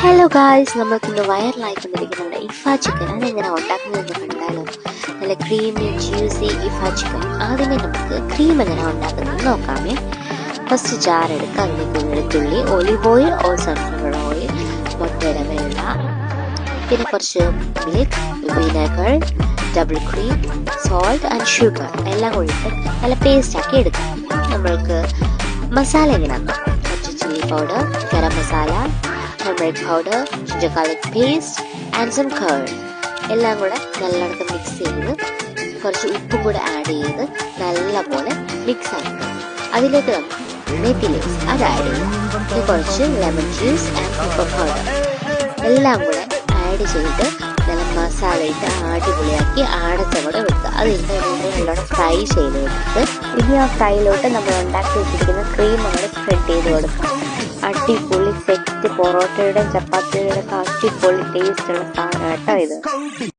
Hello guys, നമ്മൾക്കിന്ന് വൈറലായി വന്നിരിക്കുന്ന നമ്മുടെ ഇഫ ചിക്കൻ അതെങ്ങനെ ഉണ്ടാക്കുന്നതെന്ന് കണ്ടാലോ. നല്ല ക്രീമി ജ്യൂസി ഇഫ ചിക്കൻ. ആദ്യമേ നമുക്ക് ക്രീം എങ്ങനെ ഉണ്ടാക്കുന്നതെന്ന് നോക്കാമേ. ഫസ്റ്റ് ജാർ എടുക്കുക, അതിലേക്ക് വെളുത്തുള്ളി, olive oil or sunflower oil, മുട്ടയുടെ വെള്ള, പിന്നെ കുറച്ച് milk, vinegar, double cream, salt and sugar എല്ലാം കൂടിയിട്ട് നല്ല പേസ്റ്റാക്കി എടുക്കാം. നമ്മൾക്ക് മസാല എങ്ങനെയാക്കാം. കുറച്ച് chilli powder, garam masala, turmeric powder, ginger garlic paste and some curd എല്ലാം കൂടെ നല്ലോണം മിക്സ് ചെയ്ത് കുറച്ച് ഉപ്പും കൂടെ ആഡ് ചെയ്ത് നല്ലപോലെ മിക്സ് ആക്കുക. അതിലേക്ക് നമുക്ക് മെത്തി ലീവ്സ് അത് ആഡ് ചെയ്യാം. പിന്നെ കുറച്ച് lemon juice and pepper powder എല്ലാം കൂടെ ആഡ് ചെയ്ത് നല്ല മസാല ഇട്ട് അടിപൊളിയാക്കി അടച്ചവിടെ വെക്കുക. അതിൻ്റെ നല്ലോണം ഫ്രൈ ചെയ്തെടുത്ത് ഇനി ആ ഫ്രൈയിലോട്ട് നമ്മൾ ഉണ്ടാക്കി വെച്ചിരിക്കുന്ന ക്രീം അങ്ങോട്ട് സ്പ്രെഡ് ചെയ്ത് കൊടുക്കുക. അടിപൊളി സെറ്റ് പൊറോട്ടയുടെ ചപ്പാത്തിയുടെ അടിപൊളി ടേസ്റ്റ് ഉള്ള സാധനം കേട്ടോ ഇത്.